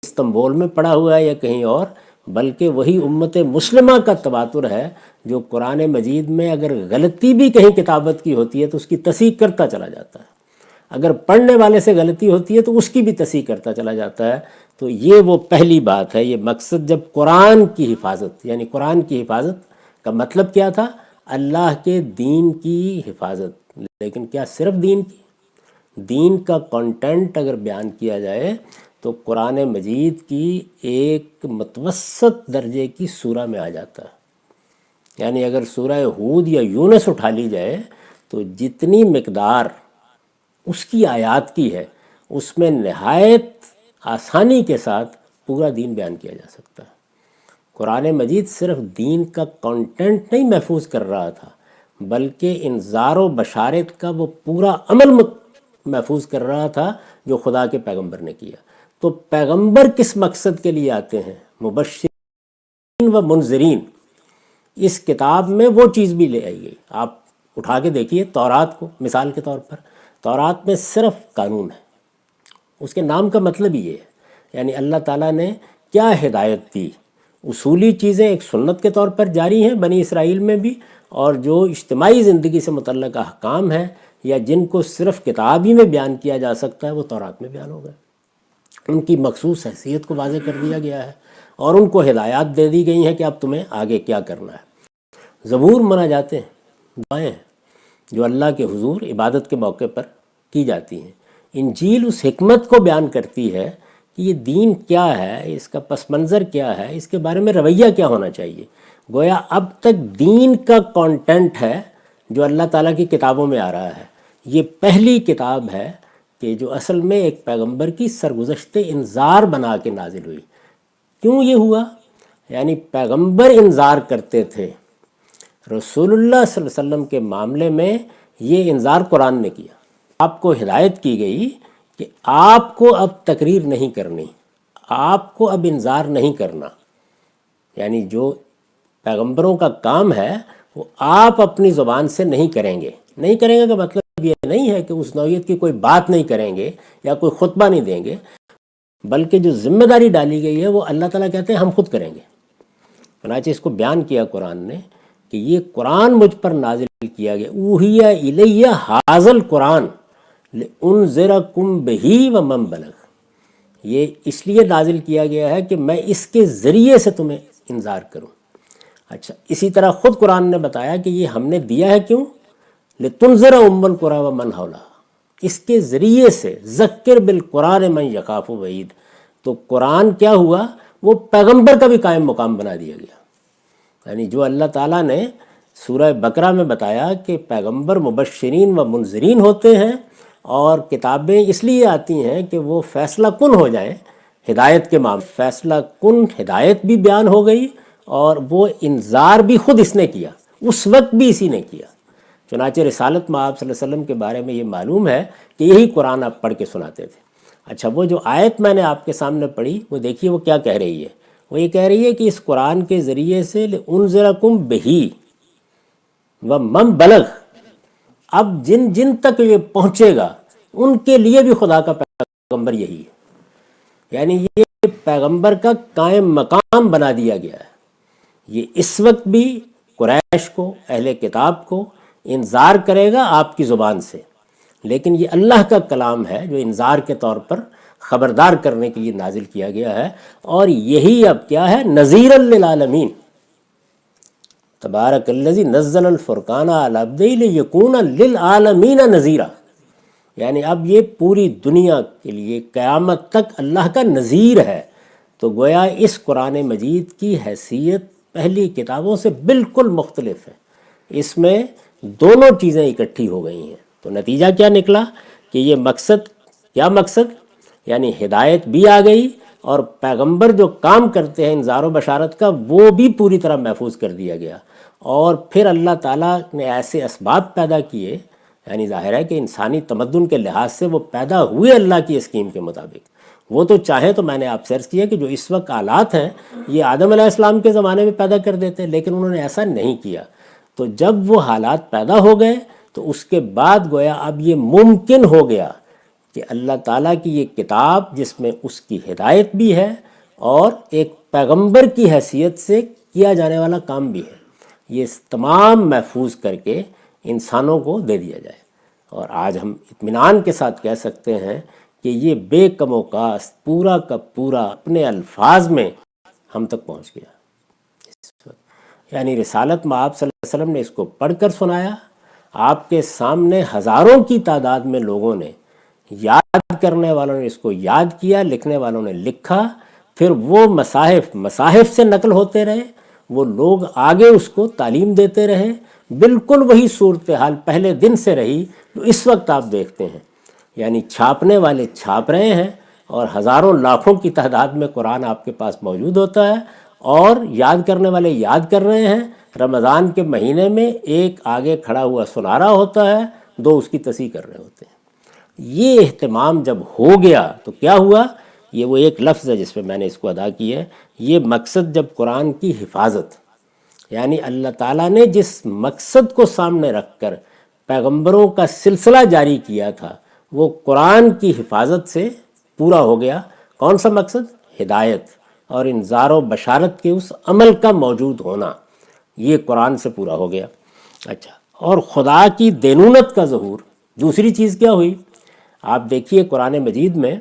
استنبول میں پڑا ہوا ہے یا کہیں اور، بلکہ وہی امت مسلمہ کا تواتر ہے جو قرآن مجید میں اگر غلطی بھی کہیں کتابت کی ہوتی ہے تو اس کی تصحیح کرتا چلا جاتا ہے، اگر پڑھنے والے سے غلطی ہوتی ہے تو اس کی بھی تصحیح کرتا چلا جاتا ہے۔ تو یہ وہ پہلی بات ہے، یہ مقصد جب قرآن کی حفاظت، یعنی قرآن کی حفاظت کا مطلب کیا تھا؟ اللہ کے دین کی حفاظت، لیکن کیا صرف دین کی؟ دین کا کنٹینٹ اگر بیان کیا جائے تو قرآن مجید کی ایک متوسط درجے کی سورہ میں آ جاتا ہے۔ یعنی اگر سورہ ہود یا یونس اٹھا لی جائے تو جتنی مقدار اس کی آیات کی ہے اس میں نہایت آسانی کے ساتھ پورا دین بیان کیا جا سکتا ہے۔ قرآن مجید صرف دین کا کنٹینٹ نہیں محفوظ کر رہا تھا، بلکہ انذار و بشارت کا وہ پورا عمل محفوظ کر رہا تھا جو خدا کے پیغمبر نے کیا۔ تو پیغمبر کس مقصد کے لیے آتے ہیں؟ مبشرین و منذرین۔ اس کتاب میں وہ چیز بھی لے آئی گئی۔ آپ اٹھا کے دیکھیے تورات کو مثال کے طور پر، تورات میں صرف قانون ہے، اس کے نام کا مطلب ہی یہ ہے، یعنی اللہ تعالیٰ نے کیا ہدایت دی۔ اصولی چیزیں ایک سنت کے طور پر جاری ہیں بنی اسرائیل میں بھی، اور جو اجتماعی زندگی سے متعلق احکام ہیں یا جن کو صرف کتاب ہی میں بیان کیا جا سکتا ہے وہ تورات میں بیان ہو گئے۔ ان کی مخصوص حیثیت کو واضح کر دیا گیا ہے اور ان کو ہدایات دے دی گئی ہیں کہ اب تمہیں آگے کیا کرنا ہے۔ زبور مناجاتیں ہیں، دعائیں ہیں جو اللہ کے حضور عبادت کے موقع پر کی جاتی ہیں۔ انجیل اس حکمت کو بیان کرتی ہے کہ یہ دین کیا ہے، اس کا پس منظر کیا ہے، اس کے بارے میں رویہ کیا ہونا چاہیے۔ گویا اب تک دین کا کانٹینٹ ہے جو اللہ تعالیٰ کی کتابوں میں آ رہا ہے۔ یہ پہلی کتاب ہے کہ جو اصل میں ایک پیغمبر کی سرگزشت انذار بنا کے نازل ہوئی۔ کیوں یہ ہوا؟ یعنی پیغمبر انذار کرتے تھے، رسول اللہ صلی اللہ علیہ وسلم کے معاملے میں یہ انذار قرآن نے کیا۔ آپ کو ہدایت کی گئی کہ آپ کو اب تقریر نہیں کرنی، آپ کو اب انذار نہیں کرنا، یعنی جو پیغمبروں کا کام ہے وہ آپ اپنی زبان سے نہیں کریں گے۔ نہیں کریں گے کا مطلب یہ نہیں ہے کہ اس نوعیت کی کوئی بات نہیں کریں گے یا کوئی خطبہ نہیں دیں گے، بلکہ جو ذمہ داری ڈالی گئی ہے وہ اللہ تعالیٰ کہتے ہیں ہم خود کریں گے۔ چنانچہ اس کو بیان کیا قرآن نے کہ یہ قرآن مجھ پر نازل کیا گیا، اوحی الیہ ھذا القرآن لانذرکم بہ ومن بلغ۔ یہ اس لیے نازل کیا گیا ہے کہ میں اس کے ذریعے سے تمہیں انذار کروں۔ اچھا، اسی طرح خود قرآن نے بتایا کہ یہ ہم نے دیا ہے کیوں؟ لتنذر ام القری ومن حولھا، اس کے ذریعے سے ذکر بالقرآن من یخاف وعید۔ تو قرآن کیا ہوا؟ وہ پیغمبر کا بھی قائم مقام بنا دیا گیا۔ یعنی جو اللہ تعالیٰ نے سورہ بقرہ میں بتایا کہ پیغمبر مبشرین و منذرین ہوتے ہیں اور کتابیں اس لیے آتی ہیں کہ وہ فیصلہ کن ہو جائیں ہدایت کے معاملے، فیصلہ کن ہدایت بھی بیان ہو گئی اور وہ انذار بھی خود اس نے کیا، اس وقت بھی اسی نے کیا۔ چنانچہ رسالت مآب صلی اللہ علیہ وسلم کے بارے میں یہ معلوم ہے کہ یہی قرآن آپ پڑھ کے سناتے تھے۔ اچھا، وہ جو آیت میں نے آپ کے سامنے پڑھی وہ دیکھیے وہ کیا کہہ رہی ہے۔ وہ یہ کہہ رہی ہے کہ اس قرآن کے ذریعے سے لانذرکم بہ ومن بلغ، اب جن جن تک یہ پہنچے گا ان کے لیے بھی خدا کا پیغمبر یہی ہے، یعنی یہ پیغمبر کا قائم مقام بنا دیا گیا ہے۔ یہ اس وقت بھی قریش کو، اہل کتاب کو انذار کرے گا آپ کی زبان سے، لیکن یہ اللہ کا کلام ہے جو انذار کے طور پر خبردار کرنے کے لیے نازل کیا گیا ہے، اور یہی اب کیا ہے؟ نذیرا للعالمین۔ تبارک الذی نزل الفرقان علی عبدہ لیکون للعالمین نذیرا، یعنی اب یہ پوری دنیا کے لیے قیامت تک اللہ کا نذیر ہے۔ تو گویا اس قرآن مجید کی حیثیت پہلی کتابوں سے بالکل مختلف ہے، اس میں دونوں چیزیں اکٹھی ہو گئی ہیں۔ تو نتیجہ کیا نکلا کہ یہ مقصد، کیا مقصد؟ یعنی ہدایت بھی آ گئی اور پیغمبر جو کام کرتے ہیں انذار و بشارت کا وہ بھی پوری طرح محفوظ کر دیا گیا۔ اور پھر اللہ تعالیٰ نے ایسے اسباب پیدا کیے، یعنی ظاہر ہے کہ انسانی تمدن کے لحاظ سے وہ پیدا ہوئے اللہ کی اسکیم کے مطابق۔ وہ تو چاہیں تو میں نے آپ سے عرض کیا کہ جو اس وقت حالات ہیں یہ آدم علیہ السلام کے زمانے میں پیدا کر دیتے، لیکن انہوں نے ایسا نہیں کیا۔ تو جب وہ حالات پیدا ہو گئے تو اس کے بعد گویا اب یہ ممکن ہو گیا کہ اللہ تعالیٰ کی یہ کتاب جس میں اس کی ہدایت بھی ہے اور ایک پیغمبر کی حیثیت سے کیا جانے والا کام بھی ہے، یہ تمام محفوظ کر کے انسانوں کو دے دیا جائے۔ اور آج ہم اطمینان کے ساتھ کہہ سکتے ہیں کہ یہ بے کم و کاست پورا کا پورا اپنے الفاظ میں ہم تک پہنچ گیا اس وقت۔ یعنی رسالت میں آپ صلی اللہ علیہ وسلم نے اس کو پڑھ کر سنایا، آپ کے سامنے ہزاروں کی تعداد میں لوگوں نے، یاد کرنے والوں نے اس کو یاد کیا، لکھنے والوں نے لکھا، پھر وہ مصاحف سے نقل ہوتے رہے، وہ لوگ آگے اس کو تعلیم دیتے رہے، بالکل وہی صورتحال پہلے دن سے رہی جو اس وقت آپ دیکھتے ہیں۔ یعنی چھاپنے والے چھاپ رہے ہیں اور ہزاروں لاکھوں کی تعداد میں قرآن آپ کے پاس موجود ہوتا ہے، اور یاد کرنے والے یاد کر رہے ہیں۔ رمضان کے مہینے میں ایک آگے کھڑا ہوا سنا رہا ہوتا ہے، دو اس کی تصحیح کر رہے ہوتے ہیں۔ یہ اہتمام جب ہو گیا تو کیا ہوا؟ یہ وہ ایک لفظ ہے جس پہ میں نے اس کو ادا کی ہے، یہ مقصد جب قرآن کی حفاظت، یعنی اللہ تعالیٰ نے جس مقصد کو سامنے رکھ کر پیغمبروں کا سلسلہ جاری کیا تھا وہ قرآن کی حفاظت سے پورا ہو گیا۔ کون سا مقصد؟ ہدایت اور انذار و بشارت کے اس عمل کا موجود ہونا، یہ قرآن سے پورا ہو گیا۔ اچھا، اور خدا کی دینونت کا ظہور، دوسری چیز کیا ہوئی؟ آپ دیکھیے قرآن مجید میں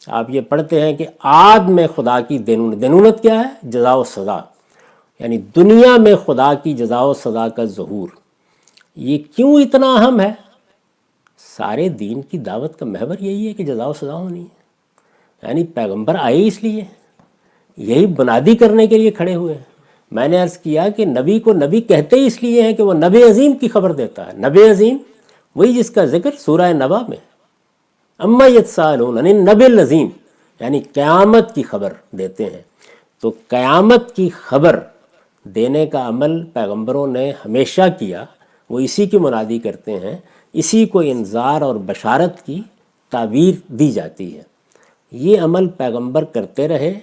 آپ یہ پڑھتے ہیں کہ عاد میں خدا کی دینونت کیا ہے؟ جزا و سزا، یعنی دنیا میں خدا کی جزا و سزا کا ظہور۔ یہ کیوں اتنا اہم ہے؟ سارے دین کی دعوت کا محور یہی ہے کہ جزا و سزا ہونی ہے، یعنی پیغمبر آئے اس لیے، یہی بنیادی کرنے کے لیے کھڑے ہوئے ہیں۔ میں نے عرض کیا کہ نبی کو نبی کہتے ہی اس لیے ہیں کہ وہ نبی عظیم کی خبر دیتا ہے۔ نبی عظیم وہی جس کا ذکر سورہ نبا میں، اما یتساءلون عن النبی العظیم، یعنی قیامت کی خبر دیتے ہیں۔ تو قیامت کی خبر دینے کا عمل پیغمبروں نے ہمیشہ کیا، وہ اسی کی منادی کرتے ہیں، اسی کو انذار اور بشارت کی تعبیر دی جاتی ہے۔ یہ عمل پیغمبر کرتے رہے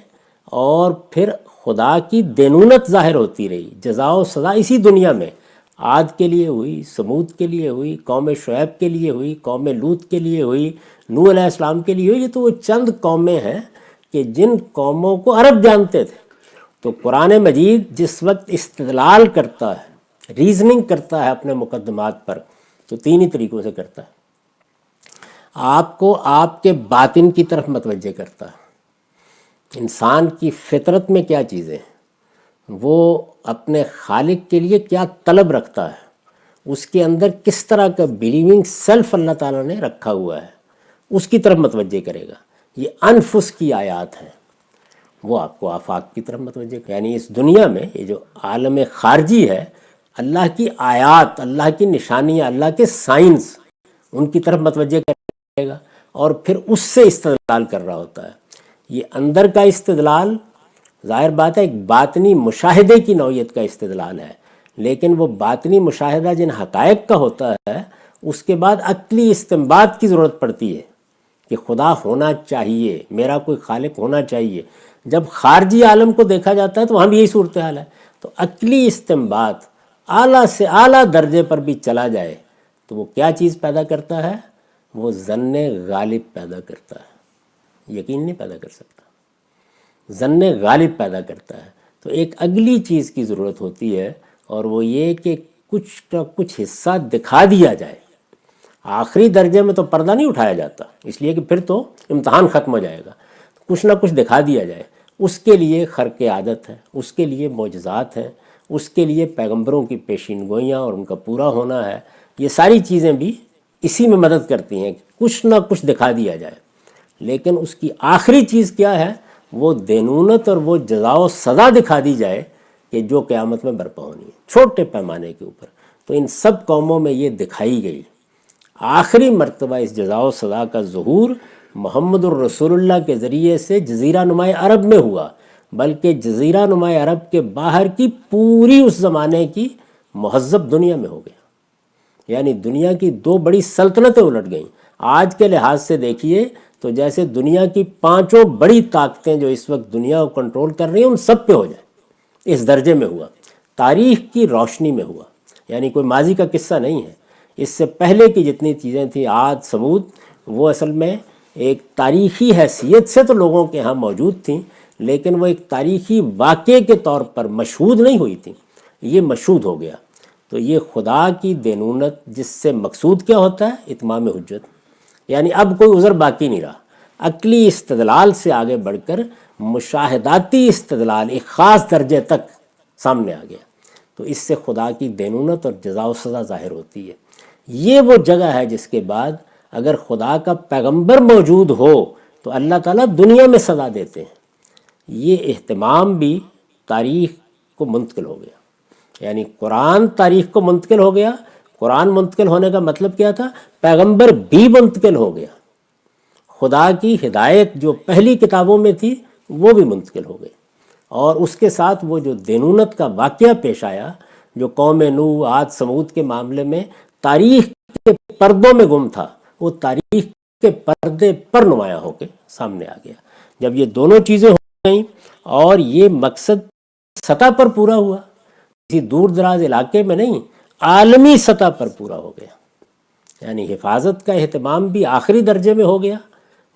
اور پھر خدا کی دینونت ظاہر ہوتی رہی، جزا و سزا اسی دنیا میں عاد کے لیے ہوئی، سمود کے لیے ہوئی، قوم شعیب کے لیے ہوئی، قوم لوط کے لیے ہوئی، نوح علیہ السلام کے لیے ہوئی۔ یہ تو وہ چند قومیں ہیں کہ جن قوموں کو عرب جانتے تھے۔ تو قرآن مجید جس وقت استدلال کرتا ہے، ریزننگ کرتا ہے اپنے مقدمات پر، تو تین ہی طریقوں سے کرتا ہے۔ آپ کو آپ کے باطن کی طرف متوجہ کرتا ہے، انسان کی فطرت میں کیا چیزیں ہیں، وہ اپنے خالق کے لیے کیا طلب رکھتا ہے، اس کے اندر کس طرح کا بلیونگ سیلف اللہ تعالیٰ نے رکھا ہوا ہے، اس کی طرف متوجہ کرے گا۔ یہ انفس کی آیات ہیں، وہ آپ کو آفاق کی طرف متوجہ کرے گا۔ یعنی اس دنیا میں یہ جو عالم خارجی ہے، اللہ کی آیات، اللہ کی نشانیاں، اللہ کے سائنس، ان کی طرف متوجہ کرے گا، اور پھر اس سے استدلال کر رہا ہوتا ہے۔ یہ اندر کا استدلال ظاہر بات ہے ایک باطنی مشاہدے کی نوعیت کا استدلال ہے، لیکن وہ باطنی مشاہدہ جن حقائق کا ہوتا ہے اس کے بعد عقلی استنباط کی ضرورت پڑتی ہے کہ خدا ہونا چاہیے، میرا کوئی خالق ہونا چاہیے۔ جب خارجی عالم کو دیکھا جاتا ہے تو وہاں بھی یہی صورتحال ہے۔ تو عقلی استنباط اعلیٰ سے اعلیٰ درجے پر بھی چلا جائے تو وہ کیا چیز پیدا کرتا ہے؟ وہ ظن غالب پیدا کرتا ہے، یقین نہیں پیدا کر سکتا، ظن غالب پیدا کرتا ہے۔ تو ایک اگلی چیز کی ضرورت ہوتی ہے، اور وہ یہ کہ کچھ نہ کچھ حصہ دکھا دیا جائے۔ آخری درجے میں تو پردہ نہیں اٹھایا جاتا، اس لیے کہ پھر تو امتحان ختم ہو جائے گا، کچھ نہ کچھ دکھا دیا جائے۔ اس کے لیے خرق عادت ہے، اس کے لیے معجزات ہیں، اس کے لیے پیغمبروں کی پیشین گوئیاں اور ان کا پورا ہونا ہے۔ یہ ساری چیزیں بھی اسی میں مدد کرتی ہیں کہ کچھ نہ کچھ دکھا دیا جائے، لیکن اس کی آخری چیز کیا ہے؟ وہ دینونت اور وہ جزا و سزا دکھا دی جائے کہ جو قیامت میں برپا ہونی ہے، چھوٹے پیمانے کے اوپر۔ تو ان سب قوموں میں یہ دکھائی گئی۔ آخری مرتبہ اس جزا و سزا کا ظہور محمد الرسول اللہ کے ذریعے سے جزیرہ نماء عرب میں ہوا، بلکہ جزیرہ نماء عرب کے باہر کی پوری اس زمانے کی مہذب دنیا میں ہو گیا۔ یعنی دنیا کی دو بڑی سلطنتیں الٹ گئیں۔ آج کے لحاظ سے دیکھیے تو جیسے دنیا کی پانچوں بڑی طاقتیں جو اس وقت دنیا کو کنٹرول کر رہی ہیں ان سب پہ ہو جائے، اس درجے میں ہوا، تاریخ کی روشنی میں ہوا۔ یعنی کوئی ماضی کا قصہ نہیں ہے، اس سے پہلے کی جتنی چیزیں تھیں عاد سمود، وہ اصل میں ایک تاریخی حیثیت سے تو لوگوں کے ہاں موجود تھیں، لیکن وہ ایک تاریخی واقعے کے طور پر مشہود نہیں ہوئی تھیں، یہ مشہود ہو گیا۔ تو یہ خدا کی دینونت، جس سے مقصود کیا ہوتا ہے؟ اتمام حجت، یعنی اب کوئی عذر باقی نہیں رہا۔ عقلی استدلال سے آگے بڑھ کر مشاہداتی استدلال ایک خاص درجے تک سامنے آ گیا، تو اس سے خدا کی دینونت اور جزا و سزا ظاہر ہوتی ہے۔ یہ وہ جگہ ہے جس کے بعد اگر خدا کا پیغمبر موجود ہو تو اللہ تعالیٰ دنیا میں سزا دیتے ہیں۔ یہ اہتمام بھی تاریخ کو منتقل ہو گیا، یعنی قرآن تاریخ کو منتقل ہو گیا۔ قرآن منتقل ہونے کا مطلب کیا تھا؟ پیغمبر بھی منتقل ہو گیا، خدا کی ہدایت جو پہلی کتابوں میں تھی وہ بھی منتقل ہو گئی، اور اس کے ساتھ وہ جو دینونت کا واقعہ پیش آیا جو قوم نوح، عاد، سمود کے معاملے میں تاریخ کے پردوں میں گم تھا، وہ تاریخ کے پردے پر نمایاں ہو کے سامنے آ گیا۔ جب یہ دونوں چیزیں ہو گئیں اور یہ مقصد سطح پر پورا ہوا، کسی دور دراز علاقے میں نہیں، عالمی سطح پر پورا ہو گیا، یعنی حفاظت کا اہتمام بھی آخری درجے میں ہو گیا۔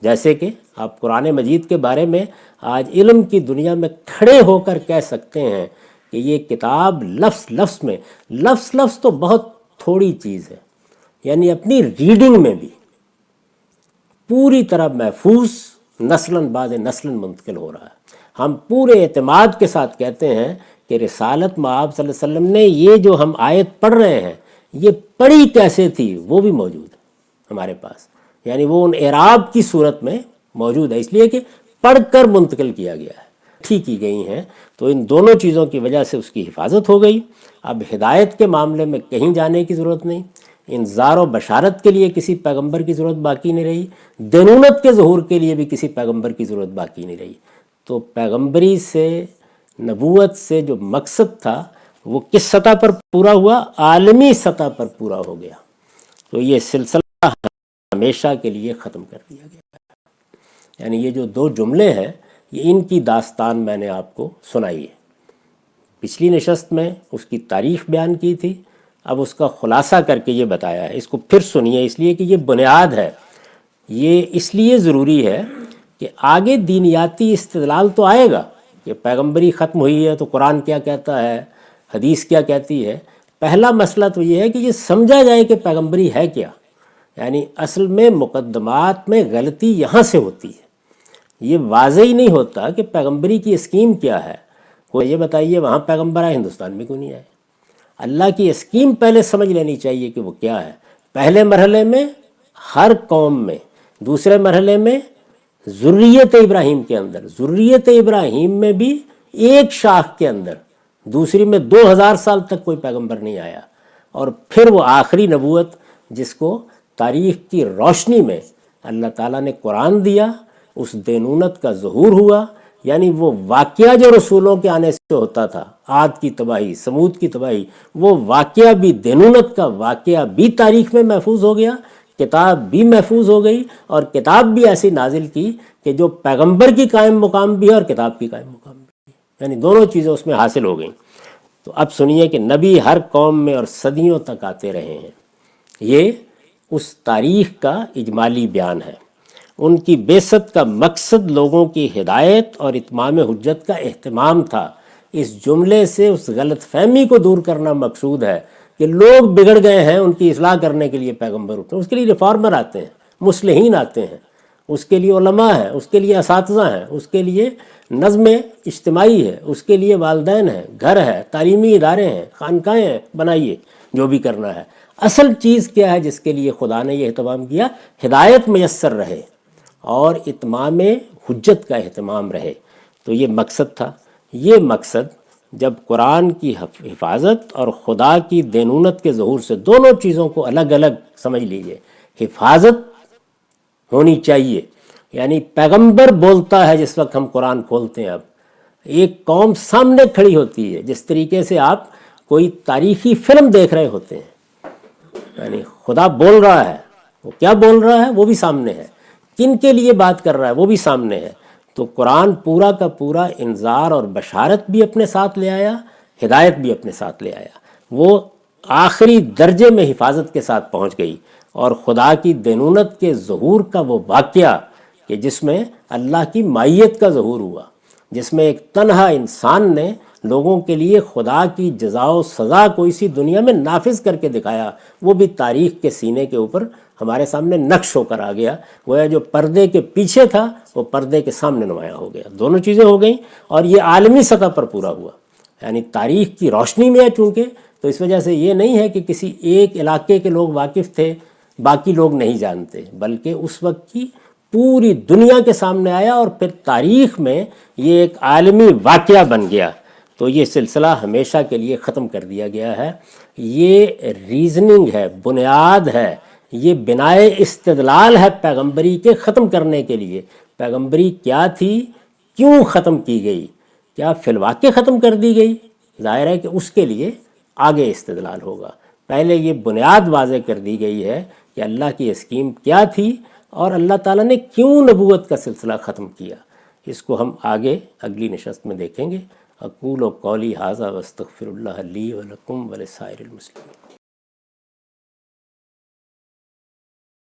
جیسے کہ آپ قرآن مجید کے بارے میں آج علم کی دنیا میں کھڑے ہو کر کہہ سکتے ہیں کہ یہ کتاب لفظ لفظ میں، لفظ لفظ تو بہت تھوڑی چیز ہے، یعنی اپنی ریڈنگ میں بھی پوری طرح محفوظ نسلاً بعد نسلاً منتقل ہو رہا ہے۔ ہم پورے اعتماد کے ساتھ کہتے ہیں کہ رسالت مآب صلی اللہ علیہ وسلم نے یہ جو ہم آیت پڑھ رہے ہیں یہ پڑھی کیسے تھی وہ بھی موجود ہے ہمارے پاس، یعنی وہ ان اعراب کی صورت میں موجود ہے، اس لیے کہ پڑھ کر منتقل کیا گیا ہے، ٹھیک کی گئی ہیں۔ تو ان دونوں چیزوں کی وجہ سے اس کی حفاظت ہو گئی۔ اب ہدایت کے معاملے میں کہیں جانے کی ضرورت نہیں، انذار و بشارت کے لیے کسی پیغمبر کی ضرورت باقی نہیں رہی، دینونت کے ظہور کے لیے بھی کسی پیغمبر کی ضرورت باقی نہیں رہی۔ تو پیغمبری سے، نبوت سے جو مقصد تھا وہ کس سطح پر پورا ہوا؟ عالمی سطح پر پورا ہو گیا۔ تو یہ سلسلہ ہمیشہ کے لیے ختم کر دیا گیا، یعنی یہ جو دو جملے ہیں یہ ان کی داستان میں نے آپ کو سنائی ہے۔ پچھلی نشست میں اس کی تاریخ بیان کی تھی، اب اس کا خلاصہ کر کے یہ بتایا ہے۔ اس کو پھر سنیے، اس لیے کہ یہ بنیاد ہے، یہ اس لیے ضروری ہے کہ آگے دینیاتی استدلال تو آئے گا کہ پیغمبری ختم ہوئی ہے تو قرآن کیا کہتا ہے، حدیث کیا کہتی ہے۔ پہلا مسئلہ تو یہ ہے کہ یہ سمجھا جائے کہ پیغمبری ہے کیا، یعنی اصل میں مقدمات میں غلطی یہاں سے ہوتی ہے، یہ واضح ہی نہیں ہوتا کہ پیغمبری کی اسکیم کیا ہے۔ وہ یہ بتائیے وہاں پیغمبر آئے، ہندوستان میں کیوں نہیں آئے؟ اللہ کی اسکیم پہلے سمجھ لینی چاہیے کہ وہ کیا ہے۔ پہلے مرحلے میں ہر قوم میں، دوسرے مرحلے میں ذریت ابراہیم کے اندر، ذریت ابراہیم میں بھی ایک شاخ کے اندر، دوسری میں 2000 سال تک کوئی پیغمبر نہیں آیا، اور پھر وہ آخری نبوت جس کو تاریخ کی روشنی میں اللہ تعالیٰ نے قرآن دیا، اس دینونت کا ظہور ہوا، یعنی وہ واقعہ جو رسولوں کے آنے سے ہوتا تھا، عاد کی تباہی، سمود کی تباہی، وہ واقعہ بھی، دینونت کا واقعہ بھی تاریخ میں محفوظ ہو گیا، کتاب بھی محفوظ ہو گئی، اور کتاب بھی ایسی نازل کی کہ جو پیغمبر کی قائم مقام بھی ہے اور کتاب کی قائم مقام بھی ہے، یعنی دونوں چیزیں اس میں حاصل ہو گئیں۔ تو اب سنیے کہ نبی ہر قوم میں اور صدیوں تک آتے رہے ہیں، یہ اس تاریخ کا اجمالی بیان ہے۔ ان کی بعثت کا مقصد لوگوں کی ہدایت اور اتمام حجت کا اہتمام تھا۔ اس جملے سے اس غلط فہمی کو دور کرنا مقصود ہے کہ لوگ بگڑ گئے ہیں، ان کی اصلاح کرنے کے لیے پیغمبر اٹھتے ہیں، اس کے لیے ریفارمر آتے ہیں، مصلحین آتے ہیں، اس کے لیے علماء ہیں، اس کے لیے اساتذہ ہیں، اس کے لیے نظم اجتماعی ہے، اس کے لیے والدین ہیں، گھر ہے، تعلیمی ادارے ہیں، خانقاہیں ہیں، بنائیے جو بھی کرنا ہے۔ اصل چیز کیا ہے جس کے لیے خدا نے یہ اہتمام کیا؟ ہدایت میسر رہے اور اتمام حجت کا اہتمام رہے، تو یہ مقصد تھا۔ یہ مقصد جب قرآن کی حفاظت اور خدا کی دینونت کے ظہور سے، دونوں چیزوں کو الگ الگ سمجھ لیجئے، حفاظت ہونی چاہیے، یعنی پیغمبر بولتا ہے جس وقت ہم قرآن کھولتے ہیں، اب ایک قوم سامنے کھڑی ہوتی ہے، جس طریقے سے آپ کوئی تاریخی فلم دیکھ رہے ہوتے ہیں، یعنی خدا بول رہا ہے، وہ کیا بول رہا ہے وہ بھی سامنے ہے، کن کے لیے بات کر رہا ہے وہ بھی سامنے ہے۔ تو قرآن پورا کا پورا انذار اور بشارت بھی اپنے ساتھ لے آیا، ہدایت بھی اپنے ساتھ لے آیا، وہ آخری درجے میں حفاظت کے ساتھ پہنچ گئی، اور خدا کی دینونت کے ظہور کا وہ واقعہ کہ جس میں اللہ کی مائیت کا ظہور ہوا، جس میں ایک تنہا انسان نے لوگوں کے لیے خدا کی جزا و سزا کو اسی دنیا میں نافذ کر کے دکھایا، وہ بھی تاریخ کے سینے کے اوپر ہمارے سامنے نقش ہو کر آ گیا، گویا جو پردے کے پیچھے تھا وہ پردے کے سامنے نمایاں ہو گیا۔ دونوں چیزیں ہو گئیں، اور یہ عالمی سطح پر پورا ہوا، یعنی تاریخ کی روشنی میں ہے چونکہ، تو اس وجہ سے یہ نہیں ہے کہ کسی ایک علاقے کے لوگ واقف تھے باقی لوگ نہیں جانتے، بلکہ اس وقت کی پوری دنیا کے سامنے آیا اور پھر تاریخ میں یہ ایک عالمی واقعہ بن گیا۔ تو یہ سلسلہ ہمیشہ کے لیے ختم کر دیا گیا ہے۔ یہ ریزننگ ہے، بنیاد ہے، یہ بنائے استدلال ہے پیغمبری کے ختم کرنے کے لیے۔ پیغمبری کیا تھی، کیوں ختم کی گئی، کیا فی الواقع ختم کر دی گئی؟ ظاہر ہے کہ اس کے لیے آگے استدلال ہوگا۔ پہلے یہ بنیاد واضح کر دی گئی ہے کہ اللہ کی اسکیم کیا تھی اور اللہ تعالیٰ نے کیوں نبوت کا سلسلہ ختم کیا۔ اس کو ہم آگے اگلی نشست میں دیکھیں گے۔ اقول قولی ھذا واستغفر اللہ لی ولکم ولسائر المسلمین۔